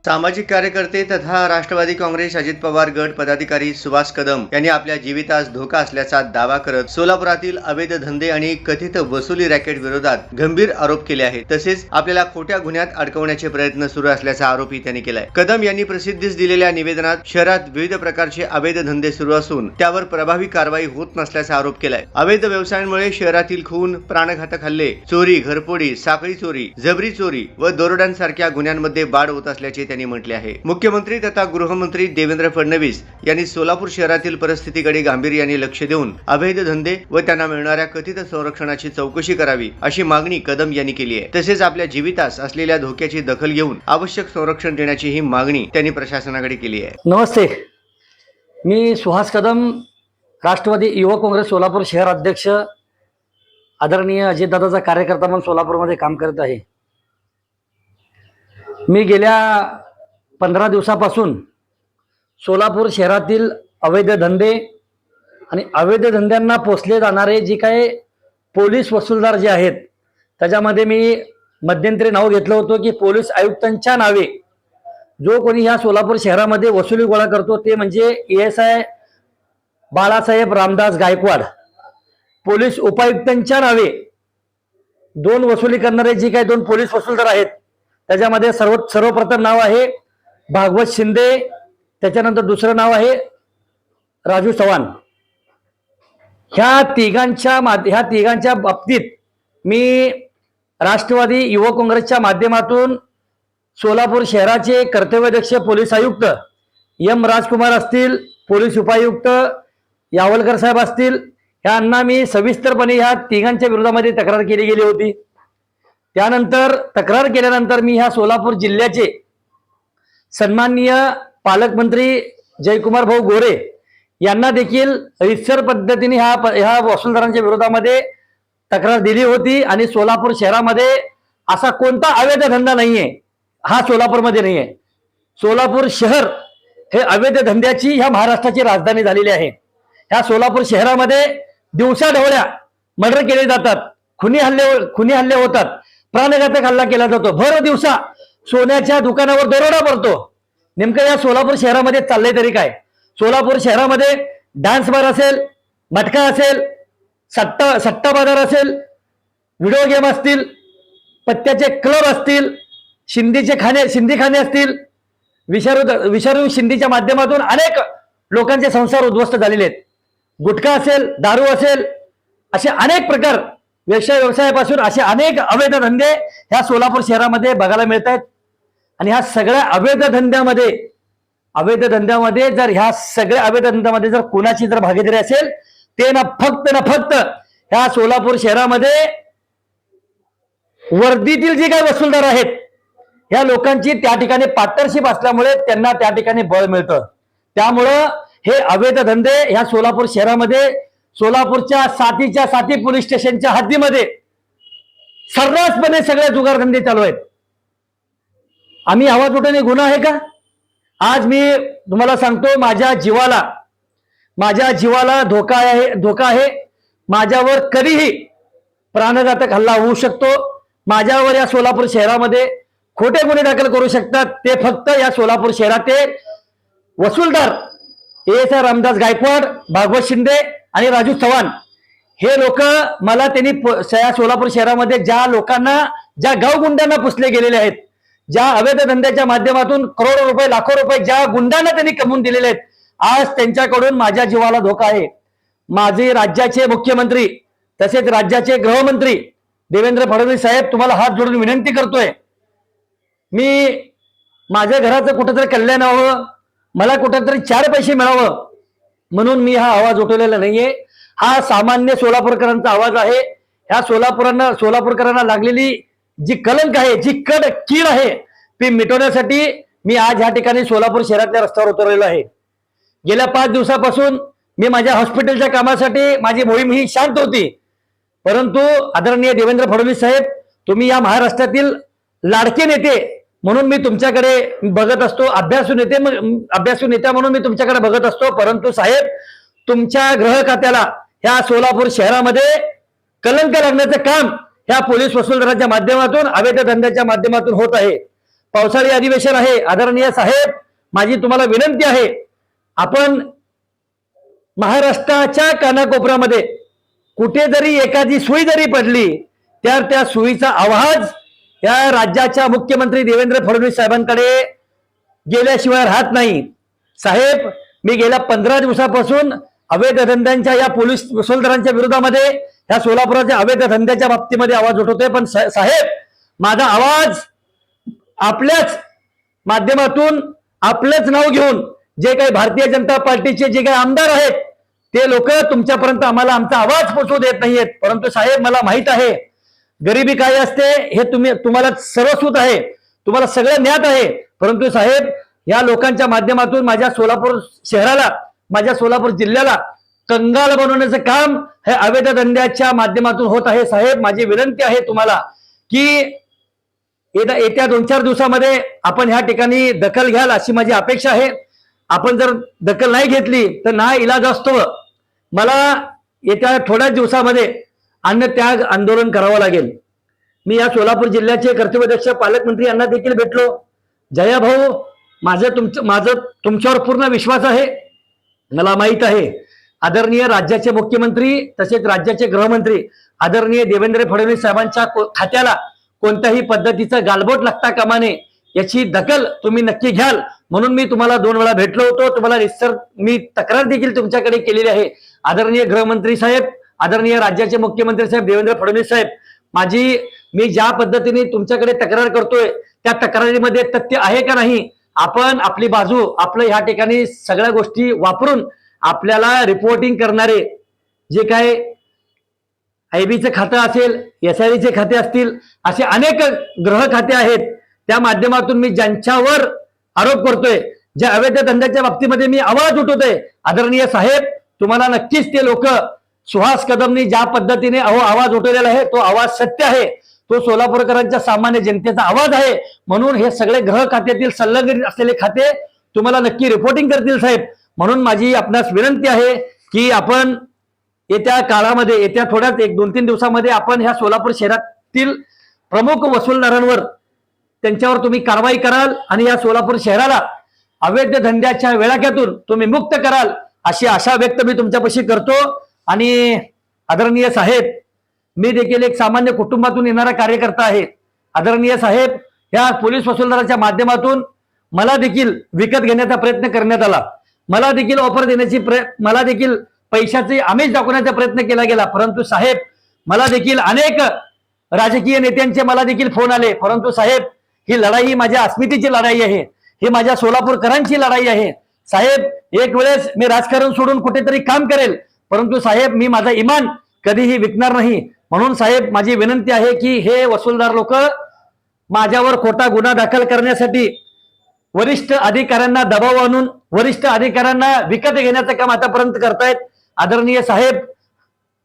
सामाजिक कार्यकर्ते तथा राष्ट्रवादी काँग्रेस अजित पवार गट पदाधिकारी सुभाष कदम यांनी आपल्या जीवितास धोका असल्याचा दावा करत सोलापुरातील अवैध धंदे आणि कथित वसुली रॅकेट विरोधात गंभीर आरोप केले आहेत। तसेच आपल्याला खोट्या गुन्ह्यात अडकवण्याचे प्रयत्न सुरू असल्याचा आरोपही त्यांनी केलाय। कदम यांनी प्रसिद्धीस दिलेल्या निवेदनात शहरात विविध प्रकारचे अवैध धंदे सुरू असून त्यावर प्रभावी कारवाई होत नसल्याचा आरोप केलाय। अवैध व्यवसायांमुळे शहरातील खून, प्राणघातक हल्ले, चोरी, घरफोडी, साखळी चोरी, जबरी चोरी व दरोड्यांसारख्या गुन्ह्यांमध्ये वाढ होत असल्याचे त्यांनी म्हटले आहे। मुख्यमंत्री तथा गृहमंत्री देवेंद्र फडणवीस यांनी सोलापूर शहरातील परिस्थितीकडे गांभीर्याने लक्ष देऊन अवैध धंदे व त्यांना मिळणाऱ्या कथित संरक्षणाची चौकशी करावी अशी मागणी कदम यांनी केली आहे। तसेच आपल्या जीवितास असलेल्या धोक्याची दखल घेऊन आवश्यक संरक्षण देण्याची ही मागणी त्यांनी प्रशासनाकडे केली आहे। नमस्ते, मी सुहास कदम, राष्ट्रवादी युवक काँग्रेस सोलापूर शहर अध्यक्ष, आदरणीय अजितदादाचा कार्यकर्ता म्हणून सोलापूरमध्ये काम करत आहे। मी गेल्या 15 दिवसापासून सोलापूर शहरातील अवैध धंदे आणि अवैध धंद्यांना पोसले जाणारे जे काही पोलीस वसूलदार जे आहेत त्याच्यामध्ये मी मध्यंतरी नाव घेतलं होतं की पोलीस आयुक्तांच्या नावे जो कोणी या सोलापूर शहरामध्ये वसुली गोळा करतो ते म्हणजे ASI बाळासाहेब रामदास गायकवाड। पोलीस उपायुक्तांच्या नावे 2 वसुली करणारे जे काही 2 पोलीस वसूलदार आहेत त्याच्यामध्ये सर्वप्रथम नाव आहे भागवत शिंदे, त्याच्यानंतर दुसरं नाव आहे राजू चव्हाण। ह्या तिघांच्या बाबतीत मी राष्ट्रवादी युवक काँग्रेसच्या माध्यमातून सोलापूर शहराचे कर्तव्यदक्ष पोलीस आयुक्त M राजकुमार असतील, पोलीस उपायुक्त यावलकर साहेब असतील, यांना मी सविस्तरपणे ह्या तिघांच्या विरोधामध्ये तक्रार केली गेली होती। त्यानंतर तक्रार केल्यानंतर मी ह्या सोलापूर जिल्ह्याचे सन्माननीय पालकमंत्री जयकुमार भाऊ गोरे यांना देखील रितसर पद्धतीने ह्या वसूलदारांच्या विरोधामध्ये तक्रार दिली होती। आणि सोलापूर शहरामध्ये असा कोणता अवैध धंदा नाहीये, हा सोलापूरमध्ये नाहीये। सोलापूर शहर हे अवैध धंद्याची ह्या महाराष्ट्राची राजधानी झालेली आहे। ह्या सोलापूर शहरामध्ये दिवसाढवळ्या मर्डर केले जातात, खुनी हल्ले होतात, प्राणघातक हल्ला केला जातो, भर दिवसा सोन्याच्या दुकानावर दरोडा पडतो। नेमकं या सोलापूर शहरामध्ये चाललंय तरी काय? सोलापूर शहरामध्ये डान्स बार असेल, मटका असेल, सट्टा बाजार असेल, व्हिडिओ गेम असतील, पत्त्याचे क्लब असतील, शिंदी खाणे असतील, विषारू शिंदीच्या माध्यमातून अनेक लोकांचे संसार उद्ध्वस्त झालेले आहेत। गुटखा असेल, दारू असेल, असे अनेक प्रकार व्यवसायापासून असे अनेक अवैध धंदे ह्या सोलापूर शहरामध्ये बघायला मिळत आहेत। आणि ह्या सगळ्या अवैध धंद्यामध्ये जर कुणाची जर भागीदारी असेल ते ना फक्त ह्या सोलापूर शहरामध्ये वर्दीतील जे काही वसूलदार आहेत ह्या लोकांची त्या ठिकाणी पार्टनरशिप असल्यामुळे त्यांना त्या ठिकाणी बळ मिळतं। त्यामुळं हे अवैध धंदे ह्या सोलापूर शहरामध्ये सोलापूरच्या साती पोलीस स्टेशनच्या हद्दीमध्ये सर्रासपणे सगळे जुगारधंदे चालू आहेत। आम्ही आवाज उठवणे गुन्हा आहे का? आज मी तुम्हाला सांगतो, माझ्या जीवाला धोका आहे। माझ्यावर कधीही प्राणघातक हल्ला होऊ शकतो। माझ्यावर या सोलापूर शहरामध्ये खोटे गुन्हे दाखल करू शकतात ते फक्त या सोलापूर शहरातील वसूलदार ASI रामदास गायकवाड, भागवत शिंदे आणि राजू चव्हाण हे लोक मला त्यांनी सोलापूर शहरामध्ये ज्या लोकांना, ज्या गावगुंड्यांना पुसले गेलेले आहेत, ज्या अवैध धंद्याच्या माध्यमातून करोडो रुपये, लाखो रुपये ज्या गुंडांना त्यांनी कमवून दिलेले आहेत, आज त्यांच्याकडून माझ्या जीवाला धोका आहे। माझे राज्याचे मुख्यमंत्री तसेच राज्याचे गृहमंत्री देवेंद्र फडणवीस साहेब, तुम्हाला हात जोडून विनंती करतोय, मी माझ्या घराचं कुठेतरी कल्याण व्हावं, मला कुठेतरी 4 पैसे मिळावं म्हणून मी हा आवाज उठवलेला नाहीये। हा सामान्य सोलापूरकरांचा आवाज आहे। ह्या सोलापूरकरांना लागलेली जी कलंक आहे, जी कीड आहे ती मिटवण्यासाठी मी आज ह्या ठिकाणी सोलापूर शहरातल्या रस्त्यावर उतरलेलो आहे। गेल्या 5 दिवसापासून मी माझ्या हॉस्पिटलच्या कामासाठी माझी मोहीम ही शांत होती, परंतु आदरणीय देवेंद्र फडणवीस साहेब, तुम्ही या महाराष्ट्रातील लाडके नेते म्हणून मी तुमच्याकडे बघत असतो, अभ्यासू नेत्या म्हणून मी तुमच्याकडे बघत असतो, परंतु साहेब, तुमच्या गृह खात्याला ह्या सोलापूर शहरामध्ये कलंक लागण्याचं काम ह्या पोलीस वसूलदाराच्या माध्यमातून, अवैध धंद्याच्या माध्यमातून होत आहे। पावसाळी अधिवेशन आहे. आदरणीय साहेब, माझी तुम्हाला विनंती आहे, आपण महाराष्ट्राच्या कानाकोपऱ्यामध्ये कुठे जरी एखादी सुई जरी पडली तर त्या सुईचा आवाज या राज्याच्या मुख्यमंत्री देवेंद्र फडणवीस साहेबांकडे गेल्याशिवाय राहत नाही. साहेब, मी गेल्या 15 दिवसापासून अवैध धंद्यांच्या या पोलीस वसूलदारांच्या विरोधामध्ये या सोलापुराच्या अवैध धंद्याच्या बाबतीमध्ये आवाज उठवतोय. पण साहेब, माझा आवाज आपल्याच माध्यमातून आपलंच नाव घेऊन जे काही भारतीय जनता पार्टीचे जे काही आमदार आहेत ते लोक तुमच्यापर्यंत आम्हाला आमचा आवाज पोहोचवू देत नाहीयेत. परंतु साहेब, मला माहित आहे गरिबी काय असते हे तुम्हाला सर्वस्वत आहे, तुम्हाला सगळं ज्ञात आहे. परंतु साहेब, या लोकांच्या माध्यमातून माझ्या सोलापूर शहराला, माझ्या सोलापूर जिल्ह्याला कंगाल बनवण्याचं काम हे अवैध धंद्याच्या माध्यमातून होत आहे. साहेब, माझी विनंती आहे तुम्हाला की येत्या 2-4 दिवसामध्ये आपण ह्या ठिकाणी दखल घ्याल अशी माझी अपेक्षा आहे. आपण जर दखल नाही घेतली तर ना इलाज असतो मला येत्या थोड्याच दिवसामध्ये अन्नत्याग आंदोलन करावं लागेल. मी या सोलापूर जिल्ह्याचे कर्तव्यदक्ष पालकमंत्री यांना देखील भेटलो. जया भाऊ, माझं तुमच्यावर पूर्ण विश्वास आहे. मला माहित आहे आदरणीय राज्याचे मुख्यमंत्री तसेच राज्याचे गृहमंत्री आदरणीय देवेंद्र फडणवीस साहेबांच्या खात्याला कोणत्याही पद्धतीचं गालबोट लागता कामा नये याची दखल तुम्ही नक्की घ्याल. म्हणून मी तुम्हाला 2 वेळा भेटलो होतो. तुम्हाला मी तक्रार देखील तुमच्याकडे केलेली आहे. आदरणीय गृहमंत्री साहेब, आदरणीय राज्याचे मुख्यमंत्री साहेब देवेंद्र फडणवीस साहेब, मी ज्या पद्धतीने तुमच्याकडे तक्रार करतोय त्या तक्रारीमध्ये तथ्य आहे का नाही, आपण आपली बाजू, आपलं ह्या ठिकाणी सगळ्या गोष्टी वापरून आपल्याला रिपोर्टिंग करणारे जे काय आयबीचं खातं असेल, SIDचे खाते असतील, असे अनेक गृह खाते आहेत. त्या माध्यमातून मी ज्यांच्यावर आरोप करतोय, ज्या अवैध धंद्याच्या बाबतीमध्ये मी आवाज उठवतोय, आदरणीय साहेब, तुम्हाला नक्कीच ते लोक सुहास कदमनी ज्या पद्धतीने आवाज उठवलेला आहे तो आवाज सत्य आहे, तो सोलापूरकरांच्या सामान्य जनतेचा आवाज आहे. म्हणून हे सगळे गृह खात्यातील संलग्नित असलेले खाते तुम्हाला नक्की रिपोर्टिंग करतील साहेब. म्हणून माझी आपणास विनंती आहे की आपण येत्या काळामध्ये, येत्या थोड्याच 1-2-3 दिवसामध्ये आपण ह्या सोलापूर शहरातील प्रमुख वसूलदारांवर, त्यांच्यावर तुम्ही कारवाई कराल आणि या सोलापूर शहराला अवैध धंद्याच्या वेळाक्यातून तुम्ही मुक्त कराल अशी आशा व्यक्त मी तुमच्यापाशी करतो. आणि आदरणीय साहेब, मी देखील एक सामान्य कुटुंबातून येणारा कार्यकर्ता आहे. आदरणीय साहेब, या पोलीस वसूलदाराच्या माध्यमातून मला देखील विकत घेण्याचा प्रयत्न करण्यात आला. मला देखील ऑफर देण्याची मला देखील पैशाचे आमिष दाखवण्याचा प्रयत्न केला गेला. परंतु साहेब, मला देखील अनेक राजकीय नेत्यांचे मला देखील फोन आले. परंतु साहेब, ही लढाई माझ्या अस्मितेची लढाई आहे, ही माझ्या सोलापूरकरांची लढाई आहे. साहेब, एक वेळेस मी राजकारण सोडून कुठेतरी काम करेल, परंतु साहेब, मी माझा इमान कधीही विकणार नाही. म्हणून साहेब, माझी विनंती आहे की हे वसूलदार लोक माझ्यावर खोटा गुन्हा दाखल करण्यासाठी वरिष्ठ अधिकाऱ्यांना दबाव आणून वरिष्ठ अधिकाऱ्यांना विकत घेण्याचं काम आतापर्यंत करतायत. आदरणीय साहेब,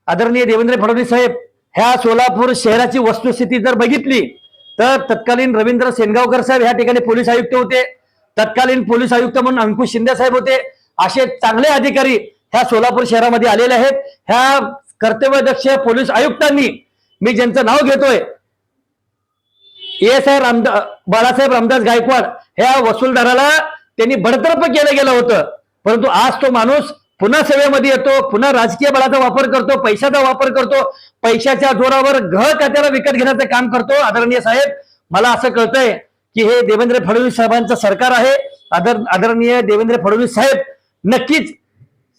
आदरणीय देवेंद्र फडणवीस साहेब, ह्या सोलापूर शहराची वस्तुस्थिती जर बघितली तर तत्कालीन रवींद्र सेनगावकर साहेब ह्या ठिकाणी पोलीस आयुक्त होते, तत्कालीन पोलीस आयुक्त म्हणून अंकुश शिंदे साहेब होते. असे चांगले अधिकारी ह्या सोलापूर शहरामध्ये आलेले आहेत. ह्या कर्तव्यदक्ष पोलीस आयुक्तांनी, मी ज्यांचं नाव घेतोय, ASI बाळासाहेब रामदास गायकवाड, ह्या वसूलदाराला त्यांनी बडतर्फ केलं गेलं होतं. परंतु आज तो माणूस पुन्हा सेवेमध्ये येतो, पुन्हा राजकीय बळाचा वापर करतो, पैशाचा वापर करतो, पैशाच्या जोरावर गृह खात्याला विकत घेण्याचं काम करतो. आदरणीय साहेब, मला असं कळतंय की हे देवेंद्र फडणवीस साहेबांचं सरकार आहे. आदरणीय देवेंद्र फडणवीस साहेब नक्कीच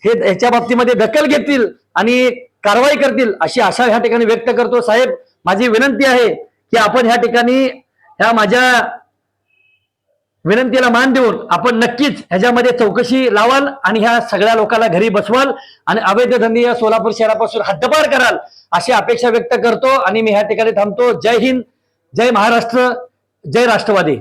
ह्याच्या बाबतीमध्ये दखल घेतील आणि कारवाई करतील अशी आशा ह्या ठिकाणी व्यक्त करतो. साहेब, माझी विनंती आहे की आपण ह्या ठिकाणी ह्या माझ्या विनंतीला मान देऊन आपण नक्कीच ह्याच्यामध्ये चौकशी लावाल आणि ह्या सगळ्या लोकांना घरी बसवाल आणि अवैध धंदे या सोलापूर शहरापासून हद्दपार कराल अशी अपेक्षा व्यक्त करतो आणि मी ह्या ठिकाणी थांबतो. जय हिंद, जय महाराष्ट्र, जय राष्ट्रवादी.